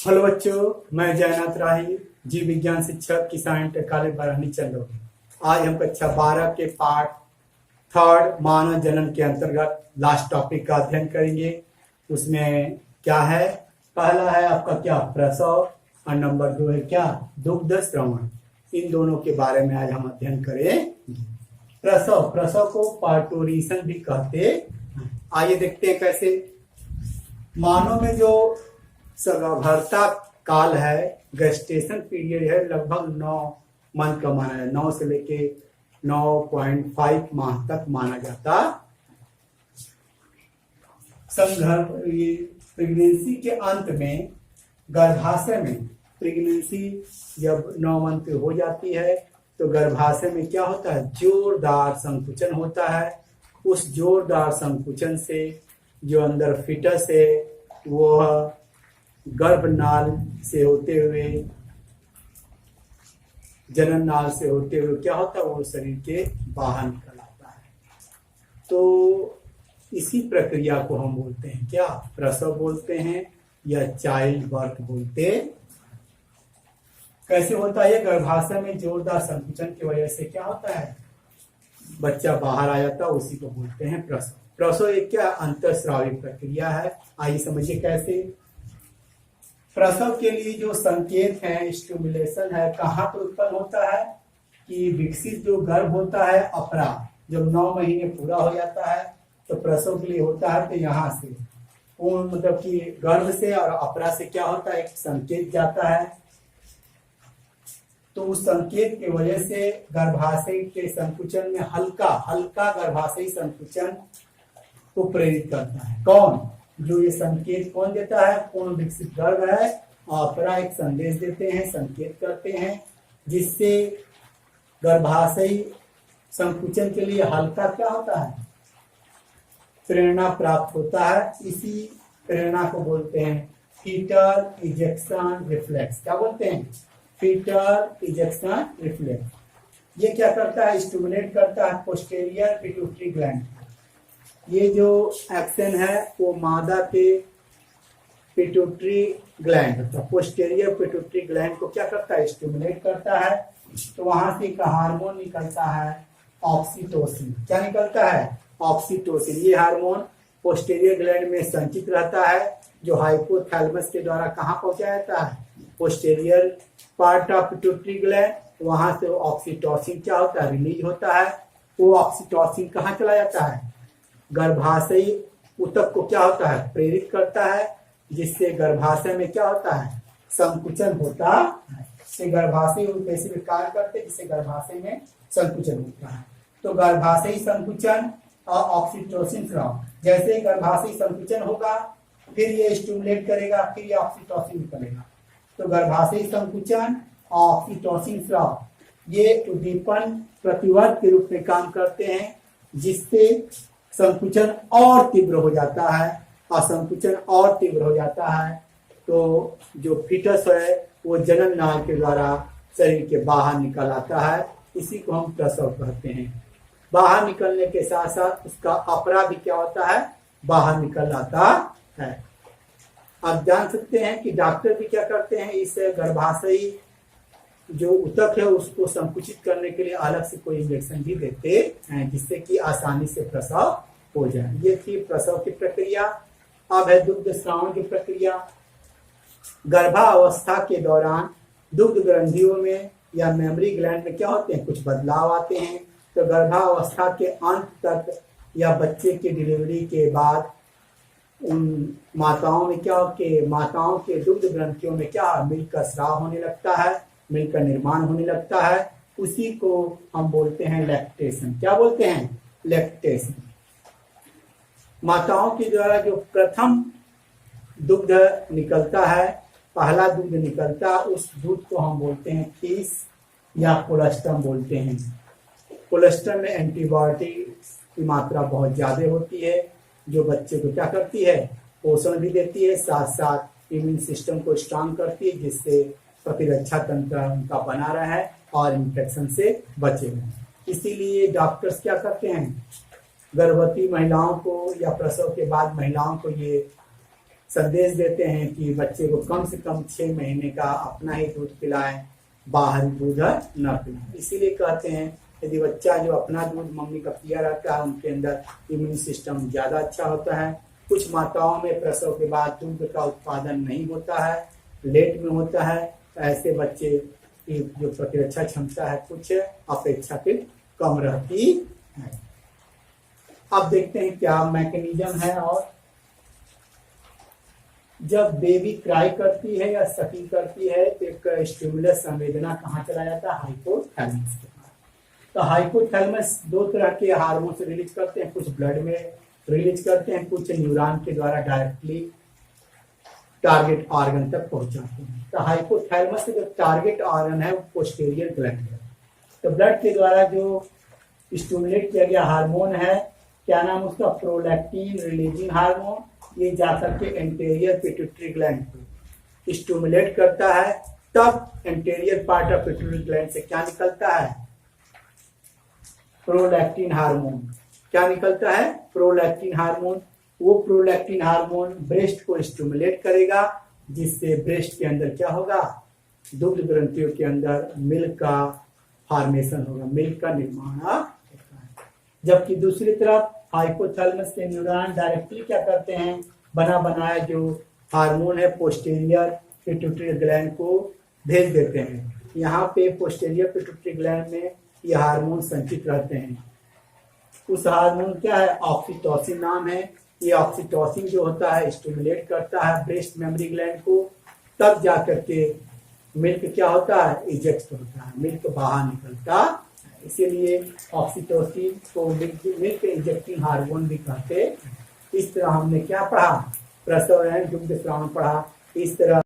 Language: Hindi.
हेलो बच्चों, मैं जयनाथ राही, जीव विज्ञान शिक्षक किसान इंटर कॉलेज बरहनी चंदौली। आज हम कक्षा 12 के पाठ थर्ड मानव जनन के अंतर्गत लास्ट टॉपिक का अध्ययन करेंगे। उसमें क्या है, पहला है आपका क्या प्रसव और नंबर 2 है क्या दुग्ध श्रवण। इन दोनों के बारे में आज हम अध्ययन करें। प्रसव को पार्टोरेशन भी कहते। आइए देखते हैं कैसे। मानव में जो गर्भता काल है, गेस्टेशन पीरियड है, लगभग 9 मंथ का माना है। 9 से लेके 9.5 माह तक माना जाता। प्रेगनेंसी के अंत में गर्भाशय में, प्रेगनेंसी जब 9 मंथ हो जाती है तो गर्भाशय में क्या होता है, जोरदार संकुचन होता है। उस जोरदार संकुचन से जो अंदर फिटस है वो गर्भनाल से होते हुए, जनन नाल से होते हुए क्या होता है, वो शरीर के बाहर निकल आता है। तो इसी प्रक्रिया को हम बोलते हैं क्या, प्रसव बोलते हैं या चाइल्ड बर्थ बोलते। कैसे होता है, गर्भाशय में जोरदार संकुचन की वजह से क्या होता है, बच्चा बाहर आ जाता है, उसी को बोलते हैं प्रसव। प्रसव एक क्या अंतःस्रावी प्रक्रिया है। आइए समझिए कैसे। प्रसव के लिए जो संकेत है, स्टिमुलेशन है, कहाँ पर उत्पन्न होता है कि विकसित जो गर्भ होता है अपरा, जब 9 महीने पूरा हो जाता है तो प्रसव के लिए होता है। तो यहाँ से पूर्ण मतलब कि गर्भ से और अपरा से क्या होता है, एक संकेत जाता है। तो उस संकेत की वजह से गर्भाशय के संकुचन में हल्का गर्भाशयी संकुचन को प्रेरित करता है। कौन, जो ये संकेत कौन देता है, पूर्ण विकसित गर्भ है, अपरा एक संदेश देते हैं, संकेत करते हैं, जिससे गर्भाशयी संकुचन के लिए हल्का क्या होता है, प्रेरणा प्राप्त होता है। इसी प्रेरणा को बोलते हैं फीटल इजेक्शन रिफ्लेक्स। क्या बोलते हैं, फीटल इजेक्शन रिफ्लेक्स। ये क्या करता है, स्टिमुलेट करता है पोस्टीरियर पिट्यूटरी ग्लैंड। ये जो एक्शन है वो मादा के पिट्यूटरी ग्लैंड, तो पोस्टीरियर पिट्यूटरी ग्लैंड को क्या करता है, स्टिमुलेट करता है। तो वहां से एक हार्मोन निकलता है ऑक्सीटोसिन। क्या निकलता है, ऑक्सीटोसिन। ये हार्मोन पोस्टीरियर ग्लैंड में संचित रहता है, जो हाइपोथैलेमस के द्वारा कहाँ पहुंचाया जाता है, posterior part of pituitary gland. वहां से ऑक्सीटोसिन क्या होता है, रिलीज होता है। वो ऑक्सीटोसिन कहाँ चला जाता है, गर्भाशयी ऊतक को क्या होता है, प्रेरित करता है, जिससे गर्भाशय में क्या होता है, संकुचन होता है। गर्भाशय कैसे कार्य करते हैं, जिससे गर्भाशय में संकुचन होता है। तो गर्भाशयी संकुचन और ऑक्सीटोसिन स्राव, जैसे गर्भाशयी संकुचन होगा फिर ये स्टिमुलेट करेगा, फिर ये ऑक्सीटोसिन निकलेगा। तो गर्भाशयी संकुचन और ऑक्सीटोसिन स्राव ये उद्दीपन प्रतिवर्त के रूप में काम करते हैं, जिससे संकुचन और तीव्र हो जाता है। और संकुचन और तीव्र हो जाता है तो जो फीटस है वो जनन नाल के द्वारा शरीर के बाहर निकल आता है। इसी को हम प्रसव कहते हैं। बाहर निकलने के साथ साथ उसका अपरा भी क्या होता है, बाहर निकल आता है। आप जान सकते हैं कि डॉक्टर भी क्या करते हैं, इस गर्भाशयी जो ऊतक है उसको संकुचित करने के लिए अलग से कोई इंजेक्शन भी देते हैं, जिससे कि आसानी से प्रसव हो जाए। ये थी प्रसव की प्रक्रिया। अब है दुग्ध श्रावण की प्रक्रिया। गर्भावस्था के दौरान दुग्ध ग्रंथियों में या मेमरी ग्लैंड में क्या होते हैं, कुछ बदलाव आते हैं। तो गर्भावस्था के अंत तक या बच्चे की डिलीवरी के बाद उन माताओं में क्या होते, माताओं के दुग्ध ग्रंथियों में क्या मिल्क का स्राव होने लगता है, मिल्क का निर्माण होने लगता है। उसी को हम बोलते हैं लैक्टेशन। क्या बोलते हैं, लैक्टेशन। माताओं के द्वारा जो प्रथम दुग्ध निकलता है, पहला दुग्ध निकलता, उस दूध को हम बोलते हैं फीस या कोलेस्ट्रम बोलते हैं। कोलेस्ट्रम में एंटीबायोटिक की मात्रा बहुत ज्यादा होती है, जो बच्चे को क्या करती है, पोषण भी देती है, साथ साथ इम्यून सिस्टम को स्ट्रांग करती है, जिससे प्रतिरक्षा तंत्र उनका बना रहे और इन्फेक्शन से बचे। इसीलिए डॉक्टर्स क्या करते हैं, गर्भवती महिलाओं को या प्रसव के बाद महिलाओं को ये संदेश देते हैं कि बच्चे को कम से कम 6 महीने का अपना ही दूध पिलाएं, बाहरी दूध न पिलाएं। इसीलिए कहते हैं यदि बच्चा जो अपना दूध मम्मी का पिया रहता है उनके अंदर इम्यून सिस्टम ज्यादा अच्छा होता है। कुछ माताओं में प्रसव के बाद दूध का उत्पादन नहीं होता है, लेट में होता है, तो ऐसे बच्चे की जो प्रतिरक्षा क्षमता है कुछ अपेक्षाकृत कम रहती है। अब देखते हैं क्या मैकेनिज्म है। और जब बेबी क्राई करती है या सकिंग करती है तो एक स्टिमुलस संवेदना कहाँ चला जाता है? हाइपोथैलेमस के पास। तो हाइपोथैलेमस 2 तरह के हार्मोन से रिलीज करते हैं, कुछ ब्लड में रिलीज करते हैं, कुछ न्यूरॉन के द्वारा डायरेक्टली टारगेट ऑर्गन तक पहुंचाते हैं। तो हाइपोथैलेमस के जो टारगेट ऑर्गन है वो पोस्टीरियर ग्लैंड है। तो ब्लड के द्वारा जो स्टिमुलेट किया गया हार्मोन है, क्या नाम उसका? Prolactin releasing hormone. ये जाकर के एंटीरियर पिट्यूटरी ग्लैंड को स्टिमुलेट करता है। तब anterior part of pituitary gland से क्या निकलता है? Prolactin hormone. क्या निकलता है? Prolactin hormone. वो प्रोलैक्टिन हार्मोन ब्रेस्ट को स्टिमुलेट करेगा, जिससे ब्रेस्ट के अंदर क्या होगा? दुग्ध ग्रंथियों के अंदर मिल्क का फॉर्मेशन होगा, मिल्क का निर्माण होगा। जबकि दूसरी तरफ हाइपोथैलेमस के न्यूरॉन डायरेक्टली क्या करते हैं? बना बनाया जो हार्मोन है पोस्टीरियर पिट्यूटरी ग्लैंड को भेज देते हैं। यहाँ पे पोस्टीरियर पिट्यूटरी ग्लैंड में ये हार्मोन संचित रहते हैं। उस हार्मोन क्या है? ऑक्सीटोसिन नाम है। ये ऑक्सीटोसिन जो होता है स्टिमुलेट करता है ब्रेस्ट मेमोरी ग्लैंड को। तब जाकर के मिल्क क्या होता है? इजेक्ट होता है, मिल्क बाहर निकलता है। इसीलिए ऑक्सीटोसिन को मिल्क इंजेक्टिंग हार्मोन भी कहते हैं। इस तरह हमने क्या पढ़ा? प्रसव एवं दुग्ध स्राव पढ़ा। इस तरह